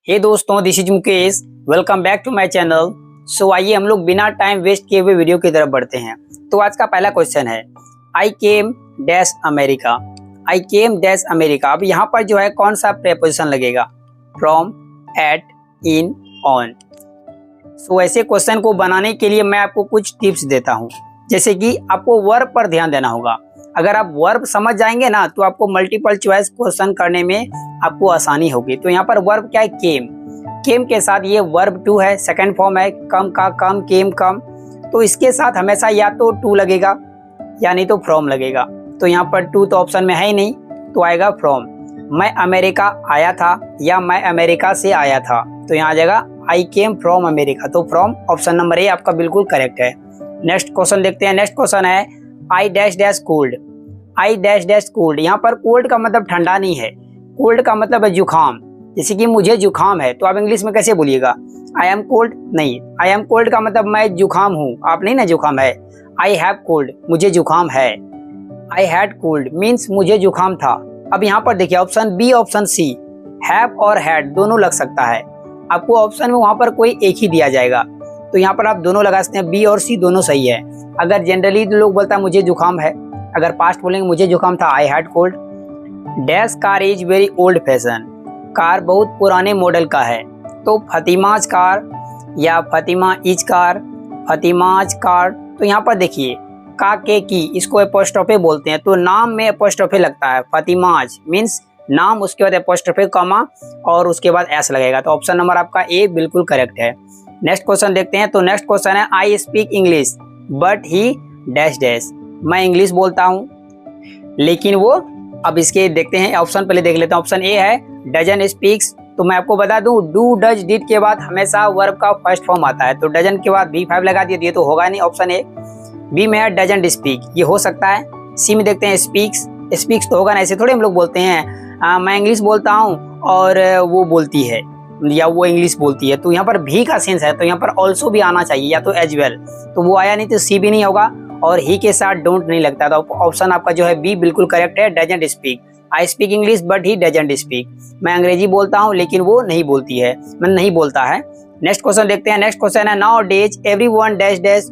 हे दोस्तों, this is Mukesh. Welcome back to my channel. So आइए हम लोग बिना टाइम वेस्ट किए हुए वीडियो की तरफ बढ़ते हैं। तो आज का पहला क्वेश्चन है I came dash America. I came dash America. अब यहाँ पर जो है कौन सा प्रेपोजिशन लगेगा? From, at, in, on. So ऐसे क्वेश्चन को बनाने के लिए मैं आपको कुछ टिप्स देता हूँ। जैसे कि आपको वर्ब पर ध्यान देना होगा। अगर आप वर्ब समझ जाएंगे ना तो आपको मल्टीपल चॉइस क्वेश्चन करने में आपको आसानी होगी। तो यहाँ पर वर्ब क्या है? केम। केम के साथ ये वर्ब टू है, सेकंड फॉर्म है कम का, कम, केम, कम। तो इसके साथ हमेशा या तो टू लगेगा या नहीं तो फ्रॉम लगेगा। तो यहाँ पर टू तो ऑप्शन में है ही नहीं, तो आएगा फ्रॉम। मैं अमेरिका आया था या मैं अमेरिका से आया था, तो यहाँ आ जाएगा आई केम फ्रॉम अमेरिका। तो फ्रॉम ऑप्शन नंबर ए आपका बिल्कुल करेक्ट है। नेक्स्ट क्वेश्चन देखते हैं। नेक्स्ट क्वेश्चन है I dash dash cold. I dash dash cold. यहाँ पर कोल्ड का मतलब ठंडा नहीं है, कोल्ड का मतलब है जुकाम। जैसे कि मुझे जुकाम है, तो आप इंग्लिश में कैसे बोलिएगा? आई एम कोल्ड नहीं, आई एम कोल्ड का मतलब मैं जुकाम हूँ, आप नहीं ना जुकाम है। आई हैव कोल्ड, मुझे जुकाम है। आई हैड कोल्ड मीन्स मुझे जुकाम था। अब यहाँ पर देखिए option B, option C, have और हैड दोनों लग सकता है। आपको ऑप्शन में वहां पर कोई एक ही दिया जाएगा, तो यहाँ पर आप दोनों लगा सकते हैं। बी और सी दोनों सही है। अगर जनरली लोग बोलता है मुझे जुकाम है, अगर पास्ट बोलेंगे मुझे जुकाम था, I had cold. Dash car is very old fashion. Car बहुत पुराने मॉडल का है, तो फतिमाज कार या फतिमा इज कार, फतिमाज कार। तो यहाँ पर देखिए का के की इसको एपोस्ट्रोफे बोलते हैं, तो नाम में एपोस्ट्रोफे लगता है। फतिमाज मीन्स नाम, उसके बाद एपोस्ट्रोफे कॉमा और उसके बाद एस लगेगा। तो ऑप्शन नंबर आपका ए बिल्कुल करेक्ट है। नेक्स्ट क्वेश्चन देखते हैं। तो नेक्स्ट क्वेश्चन है I speak English but he dash dash. मैं इंग्लिश बोलता हूँ लेकिन वो, अब इसके देखते हैं ऑप्शन पहले देख लेते हैं। ऑप्शन ए है डजन स्पीक्स। तो मैं आपको बता दूं डू, डज, डिड के बाद हमेशा वर्ब का फर्स्ट फॉर्म आता है, तो डजन के बाद V5 लगा दिए, ये तो होगा नहीं ऑप्शन ए। बी में है डजन स्पीक, ये हो सकता है। सी में देखते हैं स्पीक्स। स्पीक्स तो होगा ना, ऐसे थोड़े हम लोग बोलते हैं मैं इंग्लिश बोलता हूँ और वो बोलती है या वो इंग्लिश बोलती है। तो यहाँ पर भी का सेंस है, तो यहाँ पर ऑल्सो भी आना चाहिए या तो एज वेल, तो वो आया नहीं, तो सी भी नहीं होगा और ही के साथ डोंट नहीं लगता। तो ऑप्शन आपका जो है बी बिल्कुल करेक्ट है, doesn't speak. I speak English but he doesn't speak. मैं अंग्रेजी बोलता हूँ लेकिन वो नहीं बोलती है, मैं नहीं बोलता है। नेक्स्ट क्वेश्चन देखते हैं। नेक्स्ट क्वेश्चन है now days everyone dash dash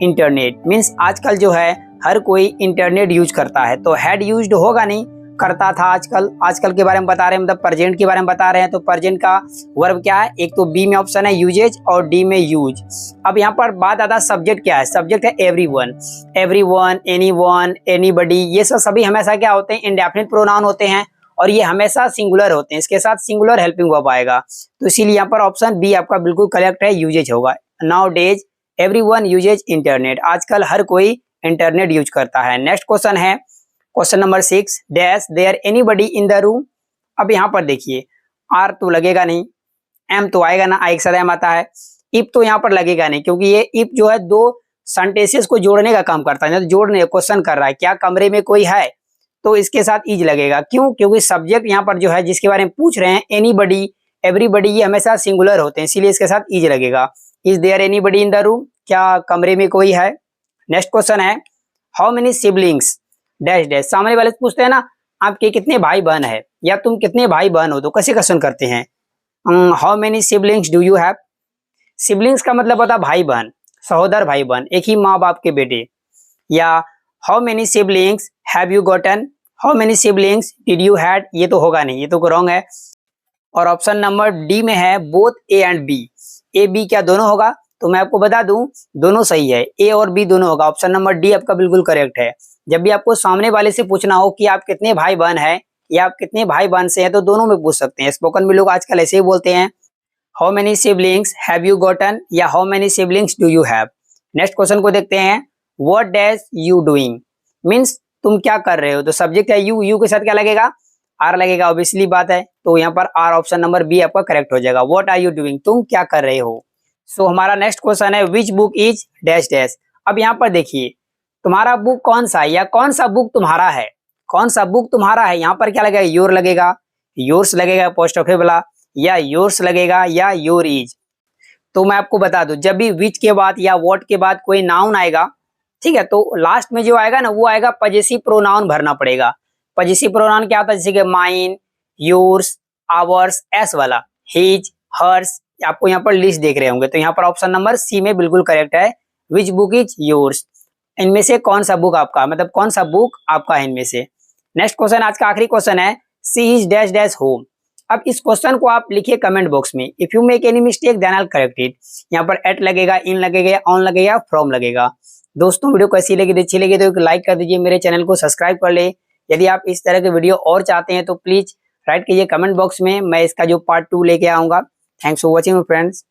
internet. Means आजकल जो है हर कोई इंटरनेट यूज करता है, तो हैड यूज्ड होगा नहीं, करता था। आजकल, आजकल के बारे में बता रहे हैं, मतलब प्रेजेंट के बारे में बता रहे हैं। तो प्रेजेंट का वर्ब क्या है? एक तो बी में ऑप्शन है यूजेज और डी में यूज। अब यहाँ पर बात आता है सब्जेक्ट क्या है? सब्जेक्ट है एवरीवन। एवरीवन, एनीवन, एनीबॉडी, ये सब सभी हमेशा क्या होते हैं? इंडेफिनिट प्रोनाउन होते हैं और ये हमेशा सिंगुलर होते हैं। इसके साथ सिंगुलर हेल्पिंग वर्ब आएगा, तो इसीलिए यहाँ पर ऑप्शन बी आपका बिल्कुल करेक्ट है, यूजेज होगा। Nowadays everyone uses internet. आजकल हर कोई इंटरनेट यूज करता है। नेक्स्ट क्वेश्चन है question number 6 dash there anybody in the room. अब यहाँ पर देखिए आर तो लगेगा नहीं, एम तो आएगा ना, आई के साथ एम आता है। इफ तो यहाँ पर लगेगा नहीं, क्योंकि ये इफ जो है दो सेंटेंसेस को जोड़ने का काम करता है, तो जोड़ने क्वेश्चन कर रहा है क्या कमरे में कोई है, तो इसके साथ इज लगेगा। क्यों? क्योंकि सब्जेक्ट यहाँ पर जो है जिसके बारे में पूछ रहे हैं एनीबॉडी, एवरीबॉडी, ये हमेशा सिंगुलर होते हैं, इसीलिए इसके साथ इज लगेगा। Is there anybody in the room, क्या कमरे में कोई है। नेक्स्ट क्वेश्चन है how many siblings dash dash. सामने वाले से पूछते हैं ना आपके कितने भाई बहन है या तुम कितने भाई बहन हो, तो कैसे क्वेश्चन करते हैं? How many siblings do you have. Siblings का मतलब होता है भाई बहन, सहोदर भाई बहन, एक ही माँ बाप के बेटे। या how many siblings have you gotten, how many siblings did you had, ये तो होगा नहीं, ये तो रॉन्ग है। और ऑप्शन नंबर डी में है both A and B. A B क्या दोनों होगा? तो मैं आपको बता दूं दोनों सही है, ए और बी दोनों होगा। ऑप्शन नंबर डी आपका बिल्कुल करेक्ट है। जब भी आपको सामने वाले से पूछना हो कि आप कितने भाई बहन हैं या आप कितने भाई बहन से हैं, तो दोनों में पूछ सकते हैं। स्पोकन में लोग आजकल ऐसे ही बोलते हैं how many siblings have you gotten या how many siblings do you have. Next question को देखते हैं what dash you doing. Means तुम क्या कर रहे हो, तो सब्जेक्ट है यू, यू के साथ क्या लगेगा? आर लगेगा, ऑब्वियसली बात है। तो यहाँ पर आर ऑप्शन नंबर बी आपका करेक्ट हो जाएगा। व्हाट आर यू डूइंग, तुम क्या कर रहे हो। सो हमारा नेक्स्ट क्वेश्चन है which book is dash dash. अब यहाँ पर देखिए तुम्हारा बुक कौन सा है या कौन सा बुक तुम्हारा है, कौन सा बुक तुम्हारा है। यहाँ पर क्या लगेगा? योर लगेगा, योर्स लगेगा पोस्टऑफे वाला, या योर्स लगेगा या योर इज। तो मैं आपको बता दूं जब भी विच के बाद या व्हाट के बाद कोई नाउन आएगा, ठीक है, तो लास्ट में जो आएगा ना वो आएगा पजेसिव प्रोनाउन भरना पड़ेगा। पजेसिव प्रोनाउन क्या होता है? जैसे कि माइन, योर्स, आवर्स, एस वाला, हिज, हर्स, आपको यहाँ पर लिस्ट देख रहे होंगे, तो यहाँ पर ऑप्शन नंबर सी में बिल्कुल करेक्ट है। विच बुक इज योर्स, इनमें से कौन सा बुक आपका, मतलब कौन सा बुक आपका है इनमें से। नेक्स्ट क्वेश्चन, आज का आखिरी क्वेश्चन है, C is dash dash home. अब इस क्वेश्चन को आप लिखिए कमेंट बॉक्स में। If you make any mistake then I will correct it. यहाँ पर एट लगेगा, इन लगेगा, ऑन लगेगा, फ्रॉम लगेगा। दोस्तों वीडियो कैसी लगी, अच्छी लगी तो एक लाइक कर दीजिए, मेरे चैनल को सब्सक्राइब कर ले। यदि आप इस तरह के वीडियो और चाहते हैं तो प्लीज राइट कीजिए कमेंट बॉक्स में, मैं इसका जो पार्ट 2 लेके आऊंगा। Thanks for watching friends.